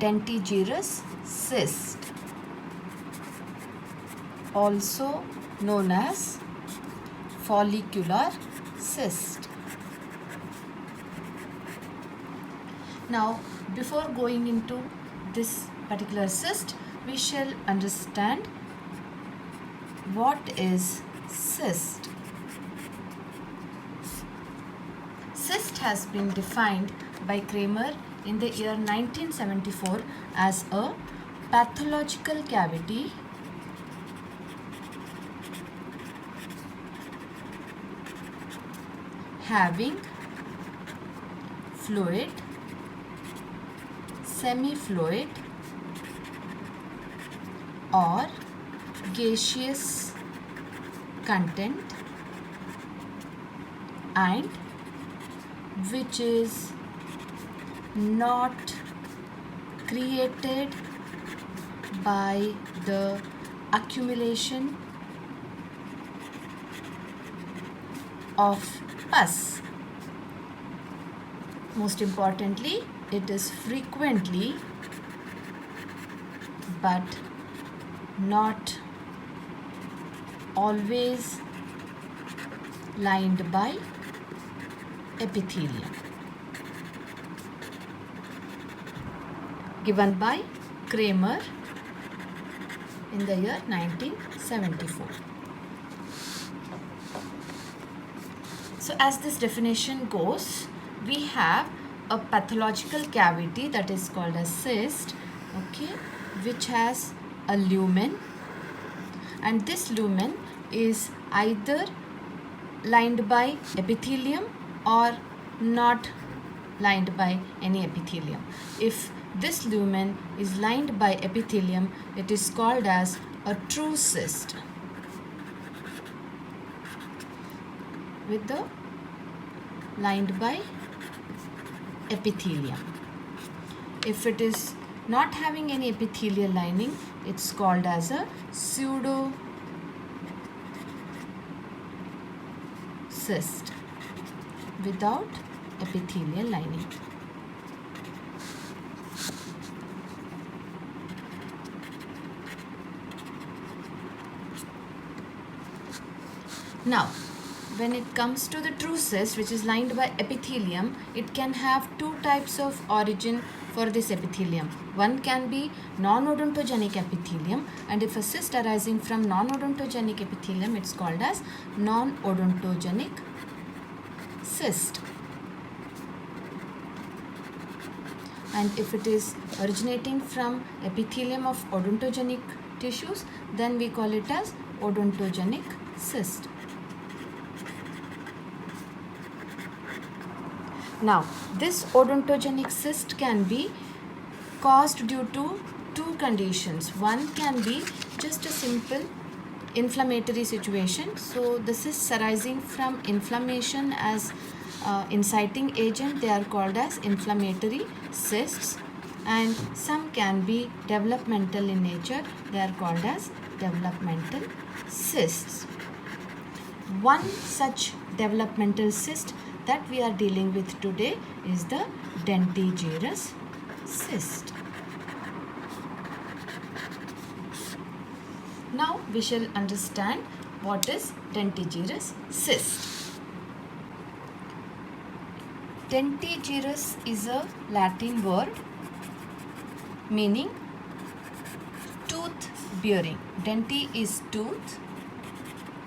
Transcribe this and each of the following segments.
Dentigerous cyst, also known as follicular cyst. Now, before going into this particular cyst, we shall understand what is cyst. Cyst has been defined by Kramer in the year 1974 as a pathological cavity having fluid, semi-fluid or gaseous content, and which is not created by the accumulation of pus. Most importantly, it is frequently but not always lined by epithelium. Given by Kramer in the year 1974. So as this definition goes, we have a pathological cavity that is called a cyst, okay, which has a lumen, and this lumen is either lined by epithelium or not lined by any epithelium. If this lumen is lined by epithelium, it is called as a true cyst with the lined by epithelium. If it is not having any epithelial lining, it's called as a pseudo cyst without epithelial lining. Now, when it comes to the true cyst, which is lined by epithelium, it can have two types of origin for this epithelium. One can be non-odontogenic epithelium, and if a cyst arising from non-odontogenic epithelium, it's called as non-odontogenic cyst. And if it is originating from epithelium of odontogenic tissues, then we call it as odontogenic cyst. Now, this odontogenic cyst can be caused due to two conditions. One can be just a simple inflammatory situation. So, the cysts arising from inflammation as inciting agent, they are called as inflammatory cysts, and some can be developmental in nature, they are called as developmental cysts. One such developmental cyst that we are dealing with today is the dentigerous cyst. Now we shall understand what is dentigerous cyst. Dentigerous is a Latin word meaning tooth bearing. Denti is tooth,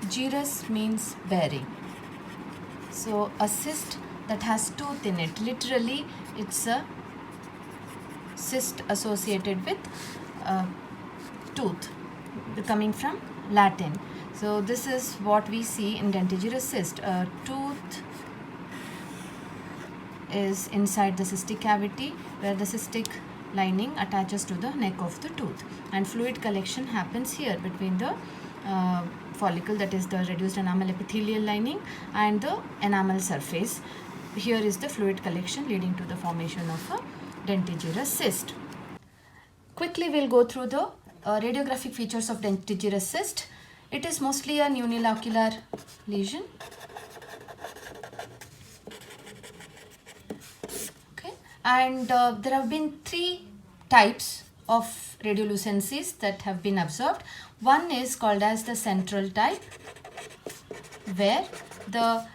gerous means bearing. So a cyst that has tooth in it, literally it's a cyst associated with tooth, coming from Latin. So this is what we see in dentigerous cyst. A tooth is inside the cystic cavity where the cystic lining attaches to the neck of the tooth, and fluid collection happens here between the follicle, that is the reduced enamel epithelial lining, and the enamel surface. Here is the fluid collection leading to the formation of a dentigerous cyst. Quickly we'll go through the radiographic features of dentigerous cyst. It is mostly an unilocular lesion. Okay, and there have been three types of radiolucencies that have been observed. One is called as the central type, where the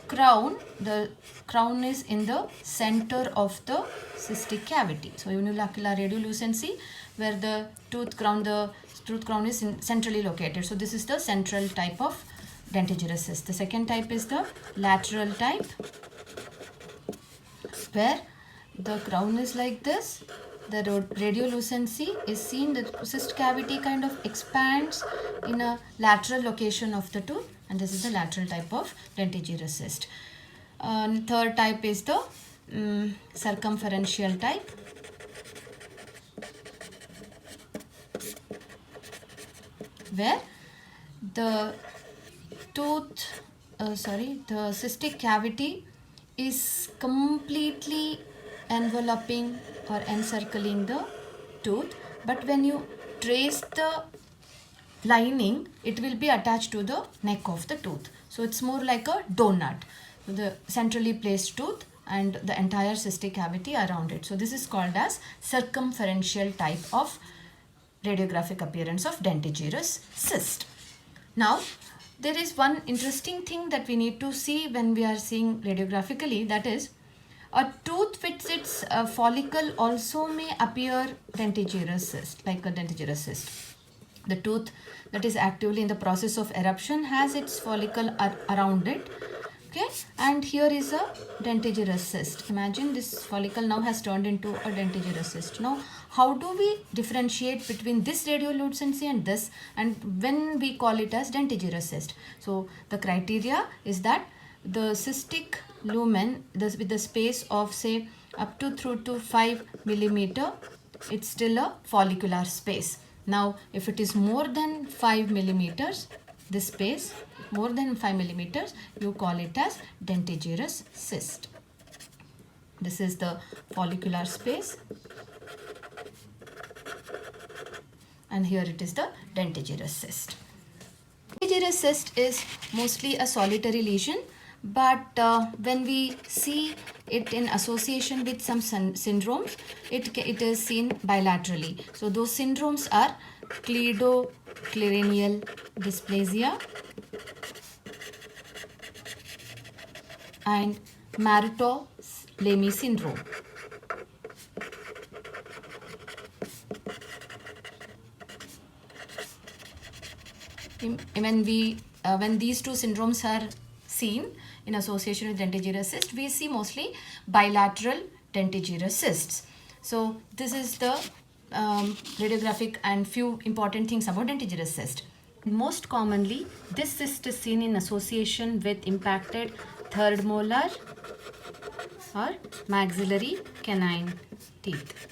crown is in the center of the cystic cavity. So unilocular radiolucency, where the tooth crown is centrally located. So this is the central type of dentigerous cyst. The second type is the lateral type, where the crown is like this. The radiolucency is seen, the cyst cavity kind of expands in a lateral location of the tooth, and this is the lateral type of dentigerous cyst. Third type is the circumferential type, where the the cystic cavity is completely enveloping or encircling the tooth, but when you trace the lining, it will be attached to the neck of the tooth. So it's more like a donut, the centrally placed tooth and the entire cystic cavity around it. So this is called as circumferential type of radiographic appearance of dentigerous cyst. Now, there is one interesting thing that we need to see when we are seeing radiographically, that is, a tooth with its follicle also may appear dentigerous cyst, like a dentigerous cyst. The tooth that is actively in the process of eruption has its follicle around it. Okay, and here is a dentigerous cyst. Imagine this follicle now has turned into a dentigerous cyst. Now, how do we differentiate between this radiolucency and this, and when we call it as dentigerous cyst? So the criteria is that the cystic lumen with the space of say up to through to 5 millimeter, it's still a follicular space. Now, if it is more than 5 millimeters, this space more than 5 millimeters, you call it as dentigerous cyst. This is the follicular space, and here it is the dentigerous cyst. Dentigerous cyst is mostly a solitary lesion, but when we see it in association with some syndromes, it is seen bilaterally. So those syndromes are cleidocranial dysplasia and Maroteau-Lamy syndrome. When these two syndromes are seen in association with dentigerous cyst, we see mostly bilateral dentigerous cysts. So this is the radiographic and few important things about dentigerous cyst. Most commonly, this cyst is seen in association with impacted third molar or maxillary canine teeth.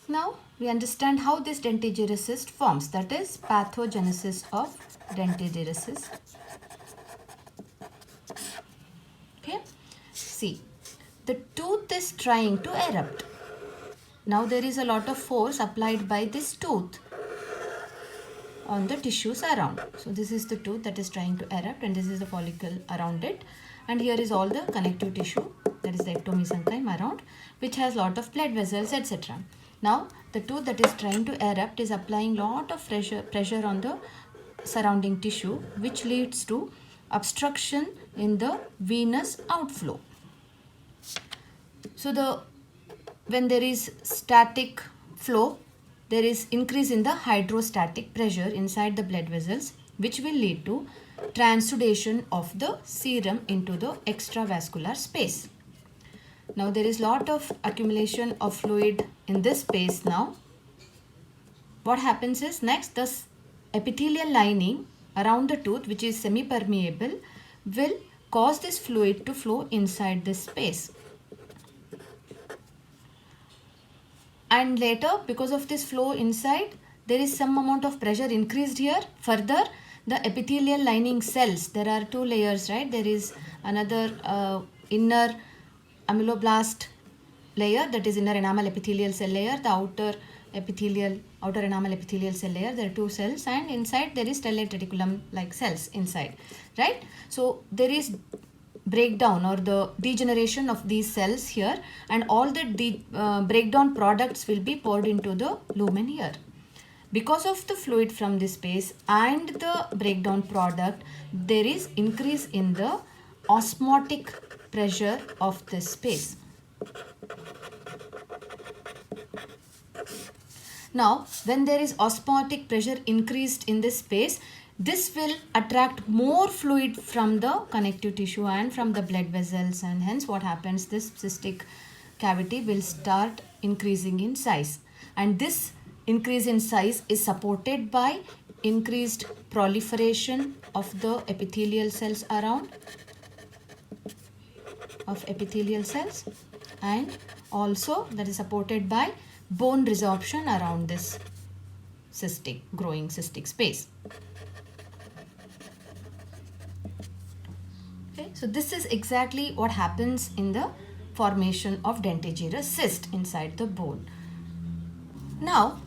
Now we understand how this dentigerous cyst forms, that is pathogenesis of dentigerous cyst. Okay, see, the tooth is trying to erupt. Now there is a lot of force applied by this tooth on the tissues around. So this is the tooth that is trying to erupt, and this is the follicle around it, and here is all the connective tissue, that is the ectomesenchyme around, which has lot of blood vessels, etc. Now the tooth that is trying to erupt is applying lot of pressure on the surrounding tissue, which leads to obstruction in the venous outflow. So when there is static flow, there is increase in the hydrostatic pressure inside the blood vessels, which will lead to transudation of the serum into the extravascular space. Now there is lot of accumulation of fluid in this space. Now what happens is, next the epithelial lining around the tooth, which is semi-permeable, will cause this fluid to flow inside this space. And later, because of this flow inside, there is some amount of pressure increased here. Further, the epithelial lining cells, there are two layers, right? There is another inner ameloblast layer, that is inner enamel epithelial cell layer, the outer enamel epithelial cell layer. There are two cells, and inside there is stellate reticulum like cells inside, right? So there is breakdown or the degeneration of these cells here, and all the breakdown products will be poured into the lumen here. Because of the fluid from this space and the breakdown product, there is increase in the osmotic pressure of this space. Now, when there is osmotic pressure increased in this space, this will attract more fluid from the connective tissue and from the blood vessels, and hence what happens, this cystic cavity will start increasing in size, and this increase in size is supported by increased proliferation of the epithelial cells around and also that is supported by bone resorption around this growing cystic space. Okay, so this is exactly what happens in the formation of dentigerous cyst inside the bone. Now,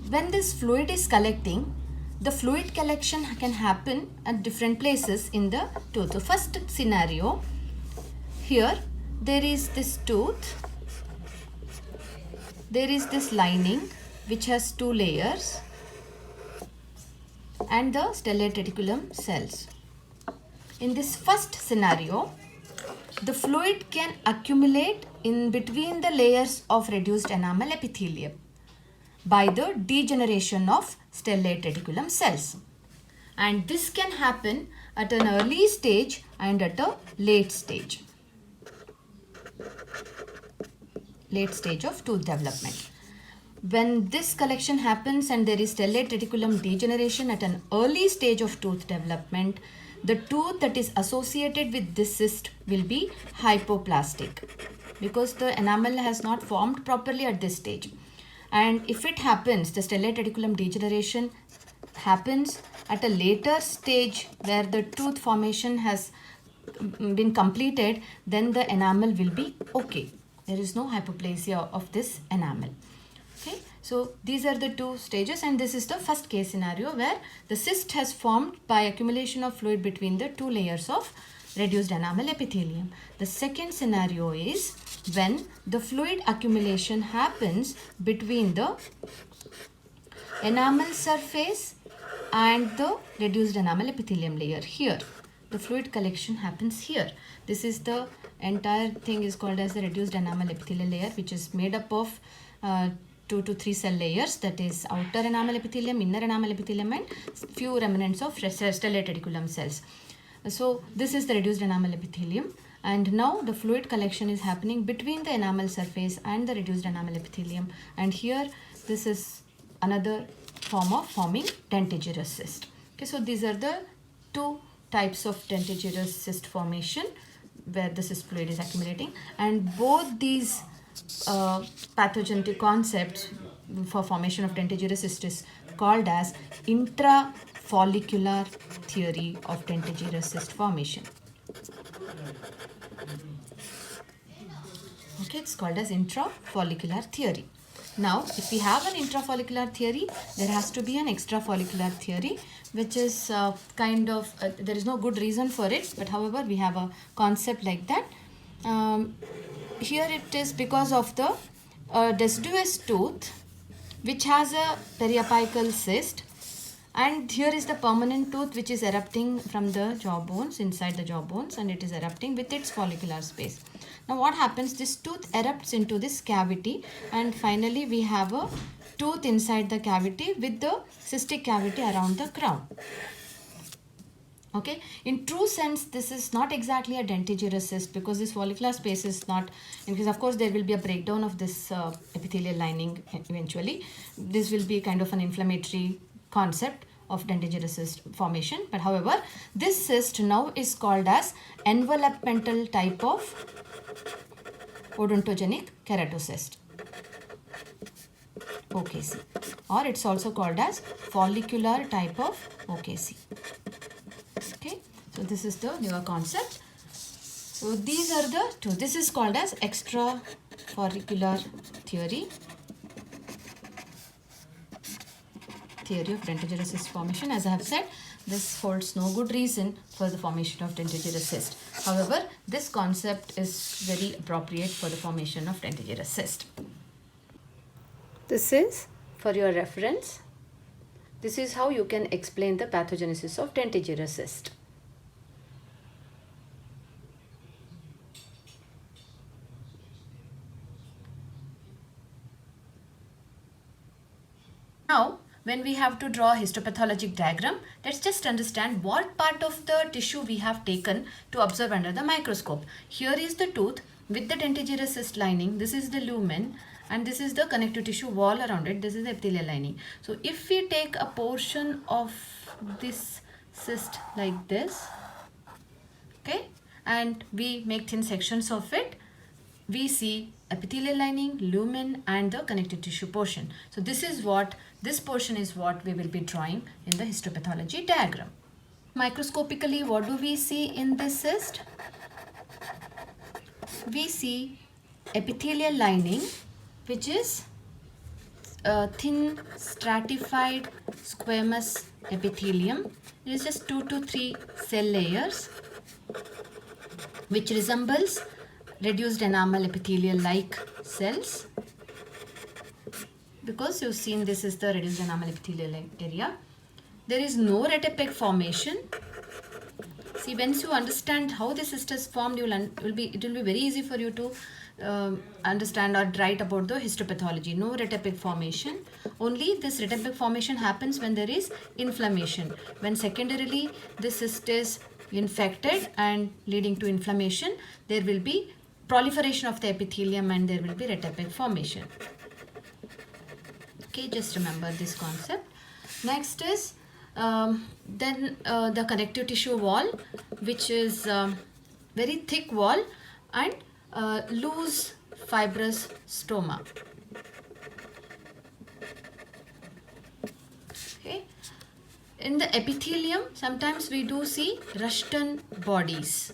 when this fluid is collecting, the fluid collection can happen at different places in the tooth. The first scenario, here there is this tooth, there is this lining which has 2 layers and the stellate reticulum cells. In this first scenario, the fluid can accumulate in between the layers of reduced enamel epithelium by the degeneration of stellate reticulum cells, and this can happen at an early stage and at a late stage of tooth development. When this collection happens and there is stellate reticulum degeneration at an early stage of tooth development, the tooth that is associated with this cyst will be hypoplastic because the enamel has not formed properly at this stage. And if it happens, the stellate reticulum degeneration happens at a later stage where the tooth formation has been completed, then the enamel will be okay. There is no hypoplasia of this enamel. Okay, so these are the 2 stages, and this is the first case scenario where the cyst has formed by accumulation of fluid between the 2 layers of reduced enamel epithelium. The second scenario is when the fluid accumulation happens between the enamel surface and the reduced enamel epithelium layer. Here, the fluid collection happens here. This is the entire thing is called as the reduced enamel epithelial layer, which is made up of 2 to 3 cell layers, that is outer enamel epithelium, inner enamel epithelium, and few remnants of stellate reticulum cells. So this is the reduced enamel epithelium, and now the fluid collection is happening between the enamel surface and the reduced enamel epithelium, and here this is another form of forming dentigerous cyst. Okay, so these are the 2 types of dentigerous cyst formation where the cyst fluid is accumulating, and both these pathogenic concepts for formation of dentigerous cyst is called as intrafollicular theory of dentigerous cyst formation. Okay, it's called as intrafollicular theory. Now, if we have an intrafollicular theory, there has to be an extrafollicular theory, which is there is no good reason for it, but however, we have a concept like that. Here it is because of the deciduous tooth, which has a periapical cyst, and here is the permanent tooth which is erupting from the jaw bones, inside the jaw bones, and it is erupting with its follicular space. Now what happens, this tooth erupts into this cavity, and finally we have a tooth inside the cavity with the cystic cavity around the crown. Okay, in true sense, this is not exactly a dentigerous cyst because this follicular space is not, because of course there will be a breakdown of this epithelial lining eventually. This will be kind of an inflammatory concept of dentigerous cyst formation, but however, this cyst now is called as envelopmental type of odontogenic keratocyst, OKC, or it's also called as follicular type of OKC. Okay, so this is the newer concept. So these are the 2. This is called as extrafollicular theory of dentigerous cyst formation. As I have said, this holds no good reason for the formation of dentigerous cyst. However, this concept is very appropriate for the formation of dentigerous cyst. This is for your reference. This is how you can explain the pathogenesis of dentigerous cyst. Now, when we have to draw a histopathologic diagram, let's just understand what part of the tissue we have taken to observe under the microscope. Here is the tooth with the dentigerous cyst lining. This is the lumen and this is the connective tissue wall around it. This is the epithelial lining. So if we take a portion of this cyst like this, okay, and we make thin sections of it, we see epithelial lining, lumen and the connective tissue portion. So this portion is what we will be drawing in the histopathology diagram. Microscopically, what do we see in this cyst? We see epithelial lining, which is a thin stratified squamous epithelium. It is just 2 to 3 cell layers which resembles reduced enamel epithelial like cells, because you've seen this is the reduced enamel epithelial area. There is no retipeg formation. See, once you understand how the cyst is formed, it will be very easy for you to understand or write about the histopathology. No retipeg formation. Only this retipeg formation happens when there is inflammation. When secondarily the cyst is infected and leading to inflammation, there will be proliferation of the epithelium and there will be retipeg formation. Okay, just remember this concept. Next is the connective tissue wall, which is very thick wall and loose fibrous stoma. Okay. In the epithelium, sometimes we do see Rushton bodies.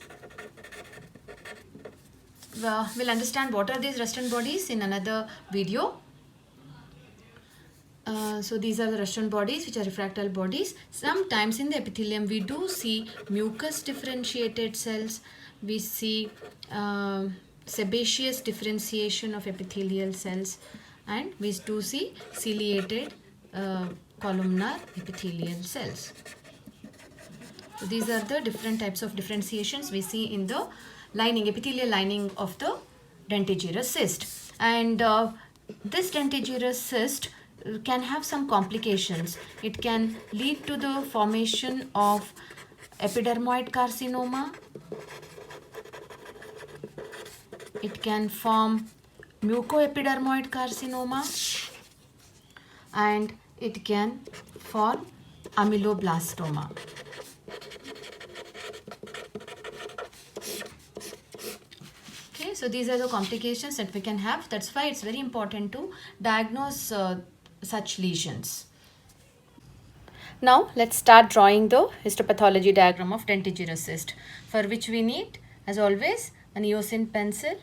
We'll understand what are these Rushton bodies in another video. So these are the Rushton bodies, which are refractile bodies. Sometimes in the epithelium we do see mucus differentiated cells. We see sebaceous differentiation of epithelial cells, and we do see ciliated columnar epithelial cells. So these are the different types of differentiations we see in the lining, epithelial lining of the dentigerous cyst. And this dentigerous cyst can have some complications. It can lead to the formation of epidermoid carcinoma. It can form mucoepidermoid carcinoma, and it can form ameloblastoma. Okay, so these are the complications that we can have. That's why it's very important to diagnose such lesions. Now let's start drawing the histopathology diagram of dentigerous cyst, for which we need, as always, an eosin pencil,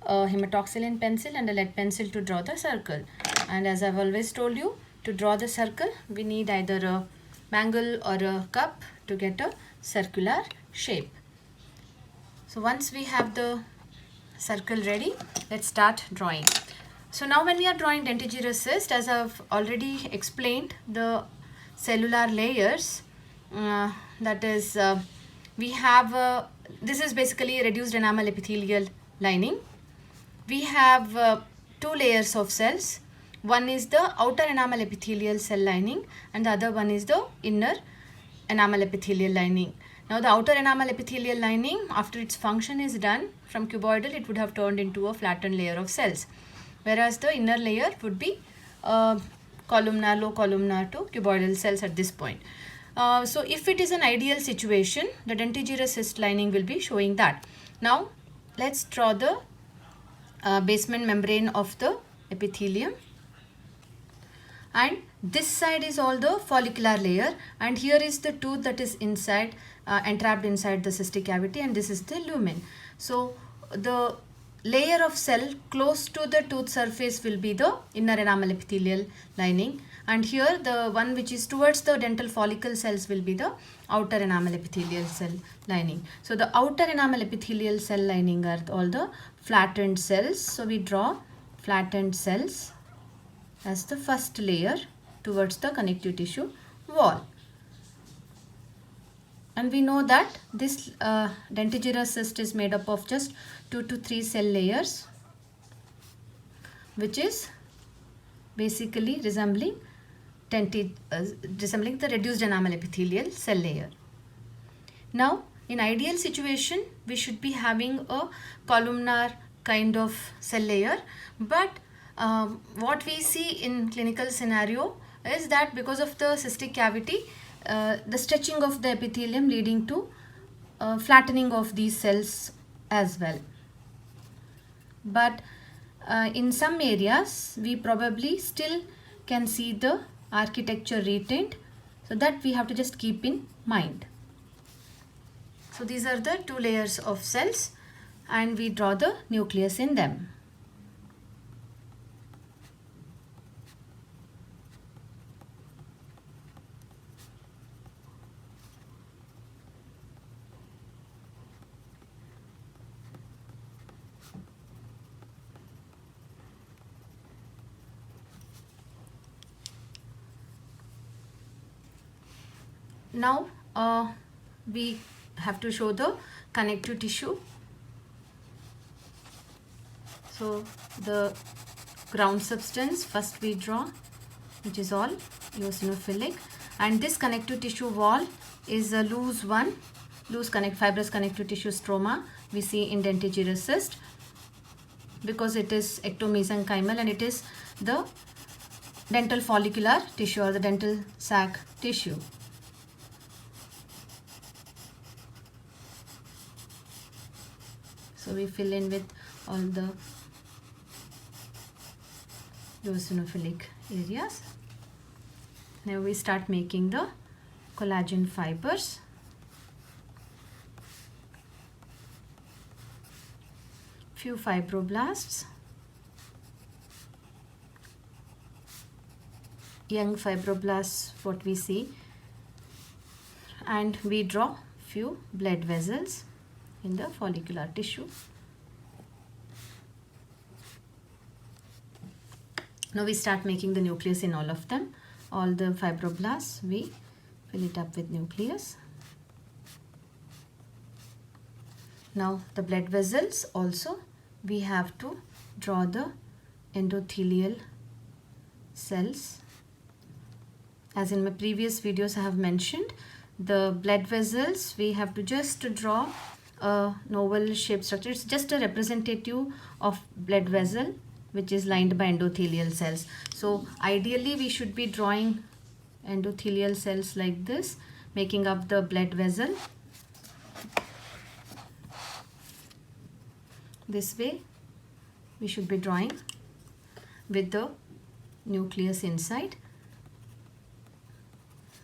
a hematoxylin pencil and a lead pencil to draw the circle. And as I've always told you, to draw the circle we need either a mangle or a cup to get a circular shape. So once we have the circle ready, let's start drawing. So now when we are drawing dentigerous cyst, as I've already explained, the cellular layers, that is we have this is basically a reduced enamel epithelial lining. We have 2 layers of cells. One is the outer enamel epithelial cell lining and the other one is the inner enamel epithelial lining. Now the outer enamel epithelial lining, after its function is done, from cuboidal it would have turned into a flattened layer of cells, whereas the inner layer would be columnar, low columnar to cuboidal cells at this point. So if it is an ideal situation, the dentigerous cyst lining will be showing that. Now let's draw the basement membrane of the epithelium, and this side is all the follicular layer, and here is the tooth that is inside, entrapped inside the cystic cavity, and this is the lumen. So the layer of cell close to the tooth surface will be the inner enamel epithelial lining, and here the one which is towards the dental follicle cells will be the outer enamel epithelial cell lining. So the outer enamel epithelial cell lining are all the flattened cells. So we draw flattened cells as the first layer towards the connective tissue wall. And we know that this dentigerous cyst is made up of just 2 to 3 cell layers, which is basically resembling the reduced enamel epithelial cell layer. Now, in ideal situation, we should be having a columnar kind of cell layer, but what we see in clinical scenario is that because of the cystic cavity, the stretching of the epithelium leading to flattening of these cells as well. But in some areas we probably still can see the architecture retained, so that we have to just keep in mind. So these are the 2 layers of cells, and we draw the nucleus in them. Now we have to show the connective tissue. So the ground substance first we draw, which is all eosinophilic, and this connective tissue wall is a loose one, fibrous connective tissue stroma we see in dentigerous cyst, because it is ectomesenchymal and it is the dental follicular tissue or the dental sac tissue. So we fill in with all the eosinophilic areas. Now we start making the collagen fibers. Few fibroblasts, young fibroblasts what we see, and we draw few blood vessels in the follicular tissue. Now we start making the nucleus in all of them. All the fibroblasts we fill it up with nucleus. Now the blood vessels also we have to draw the endothelial cells. As in my previous videos I have mentioned, the blood vessels we have to just draw a novel shape structure. It's just a representative of blood vessel which is lined by endothelial cells. So ideally we should be drawing endothelial cells like this, making up the blood vessel. This way we should be drawing with the nucleus inside.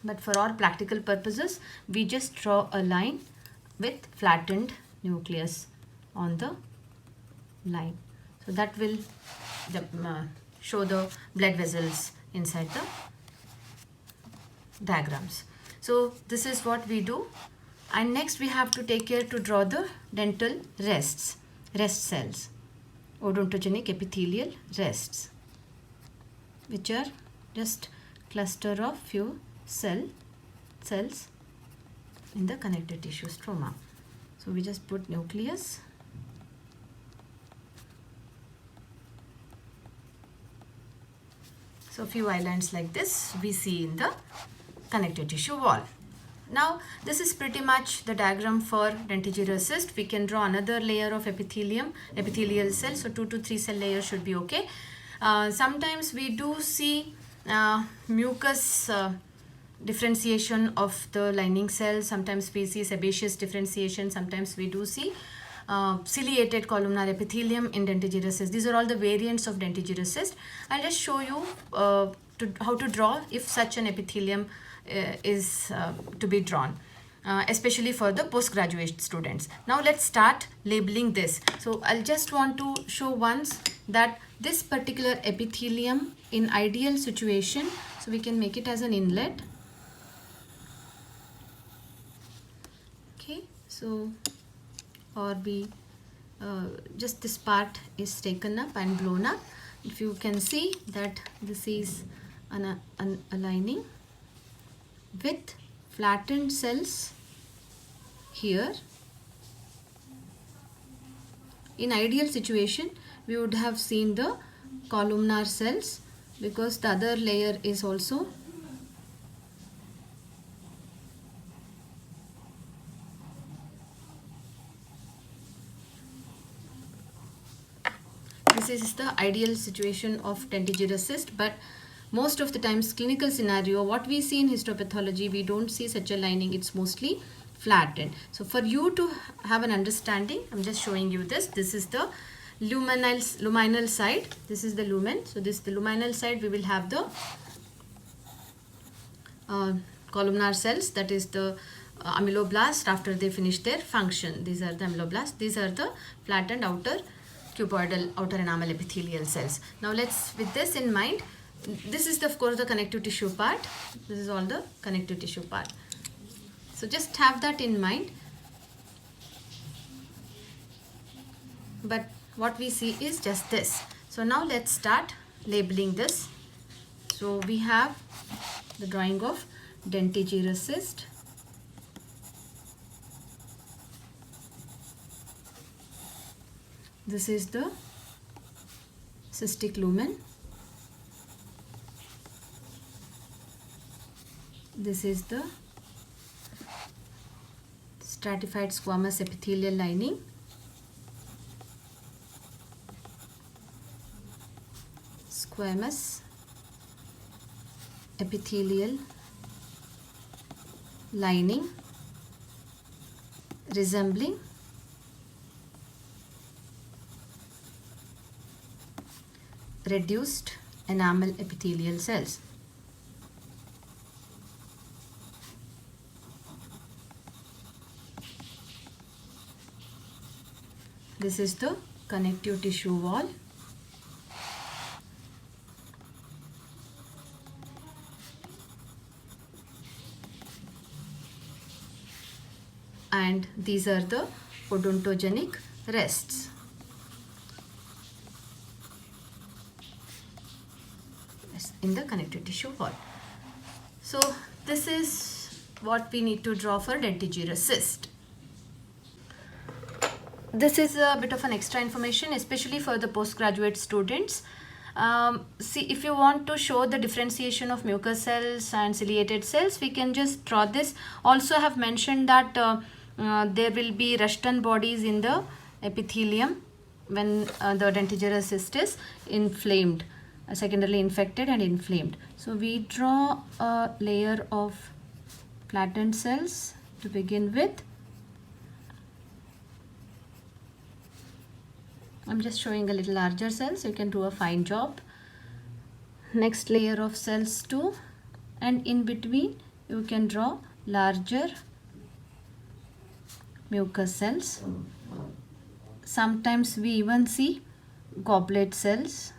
But for our practical purposes, we just draw a line with flattened nucleus on the line. So that will show the blood vessels inside the diagrams. So this is what we do. And next we have to take care to draw the dental rest cells, odontogenic epithelial rests, which are just cluster of few cells in the connective tissue stroma. So we just put nucleus. So a few islands like this we see in the connective tissue wall. Now this is pretty much the diagram for dentigerous cyst. We can draw another layer of epithelial cells. So 2 to 3 cell layers should be okay. Sometimes we do see mucus differentiation of the lining cells. Sometimes we see sebaceous differentiation. Sometimes we do see ciliated columnar epithelium in dentigerous cyst. These are all the variants of dentigerous cyst. I'll just show you how to draw if such an epithelium is to be drawn. especially for the postgraduate students. Now let's start labeling this. So I'll just want to show once that this particular epithelium in ideal situation, so we can make it as an inlet. Okay, so or we just this part is taken up and blown up. If you can see that this is an lining with flattened cells here. In ideal situation we would have seen the columnar cells, because the other layer is also this is the ideal situation of dentigerous cyst. But most of the times clinical scenario, what we see in histopathology, we don't see such a lining. It's mostly flattened. So for you to have an understanding, I'm just showing you this. This is the luminal side. This is the lumen. So this is the luminal side. We will have the columnar cells, that is the amyloblast after they finish their function. These are the amyloblasts. These are the flattened outer cuboidal outer enamel epithelial cells. Now let's, with this in mind, this is the, of course, the connective tissue part. This is all the connective tissue part. So just have that in mind. But what we see is just this. So now let's start labeling this. So we have the drawing of dentigerous cyst. This is the cystic lumen. This is the stratified squamous epithelial lining. Squamous epithelial lining resembling reduced enamel epithelial cells. This is the connective tissue wall. And these are the odontogenic rests. In the connective tissue wall. So this is what we need to draw for dentigerous cyst. This is a bit of an extra information, especially for the postgraduate students. See, if you want to show the differentiation of mucous cells and ciliated cells, we can just draw this. Also, I have mentioned that there will be Rushton bodies in the epithelium when the dentigerous cyst is inflamed, secondarily infected and inflamed. So we draw a layer of flattened cells to begin with. I'm just showing a little larger cells. You can do a fine job. Next layer of cells too, and in between you can draw larger mucous cells. Sometimes we even see goblet cells.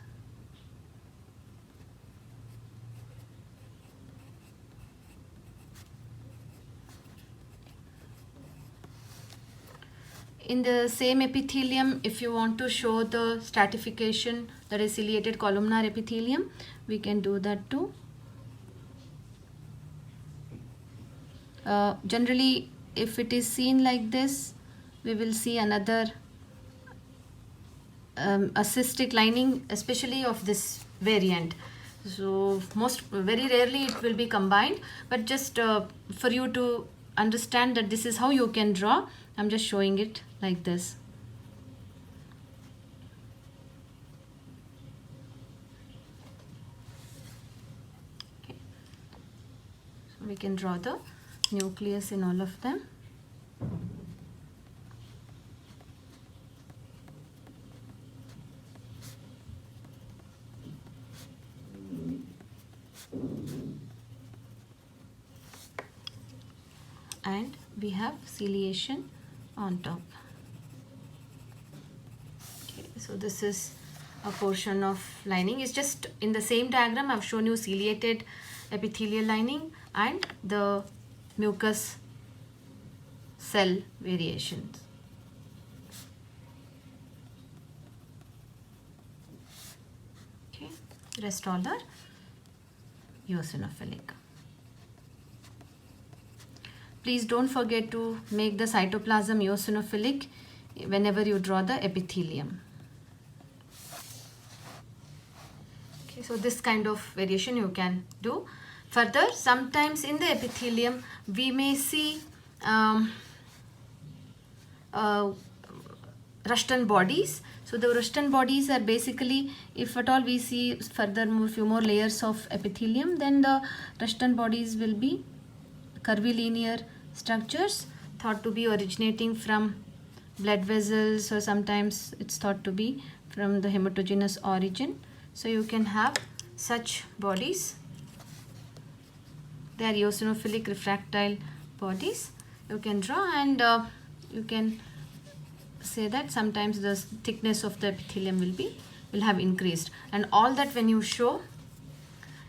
In the same epithelium, if you want to show the stratification, that is ciliated columnar epithelium, we can do that too. Generally, if it is seen like this, we will see another a cystic lining, especially of this variant. So very rarely it will be combined, but just for you to understand that this is how you can draw, I'm just showing it like this. Okay. So we can draw the nucleus in all of them. And we have ciliation on top. Okay, so this is a portion of lining. It's just in the same diagram I've shown you ciliated epithelial lining and the mucus cell variations. Okay, rest all are eosinophilic. Please don't forget to make the cytoplasm eosinophilic whenever you draw the epithelium. Okay, so this kind of variation you can do. Further, sometimes in the epithelium we may see Rushton bodies. So the Rushton bodies are basically, if at all we see further few more layers of epithelium, then the Rushton bodies will be curvilinear structures thought to be originating from blood vessels, or sometimes it's thought to be from the hematogenous origin. So you can have such bodies. They are eosinophilic refractile bodies. You can draw, and you can say that sometimes the thickness of the epithelium will have increased, and all that when you show,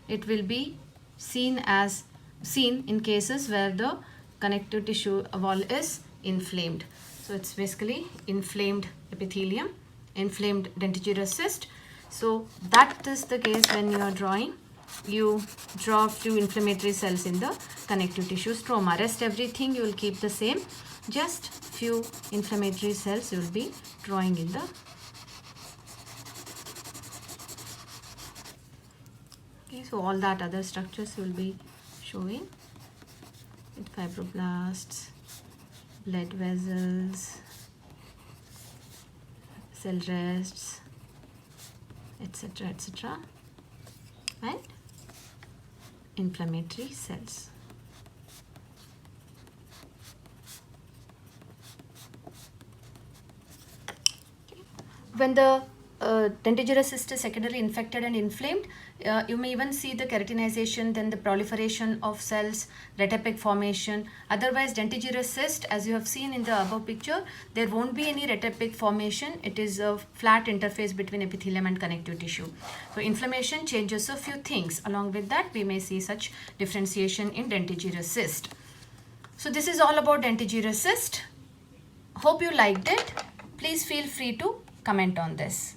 it will be seen in cases where the connective tissue wall is inflamed. So it's basically inflamed epithelium, inflamed dentigerous cyst. So that is the case when you are drawing. You draw few inflammatory cells in the connective tissue stroma. Rest everything you will keep the same. Just few inflammatory cells you will be drawing in the okay. So all that other structures will be showing with fibroblasts, blood vessels, cell rests, etc., etc., and inflammatory cells. When the dentigerous cyst is secondarily infected and inflamed, you may even see the keratinization, then the proliferation of cells, retapic formation. Otherwise, dentigerous cyst, as you have seen in the above picture, there won't be any retapic formation. It is a flat interface between epithelium and connective tissue. So inflammation changes a few things. Along with that, we may see such differentiation in dentigerous cyst. So this is all about dentigerous cyst. Hope you liked it. Please feel free to comment on this.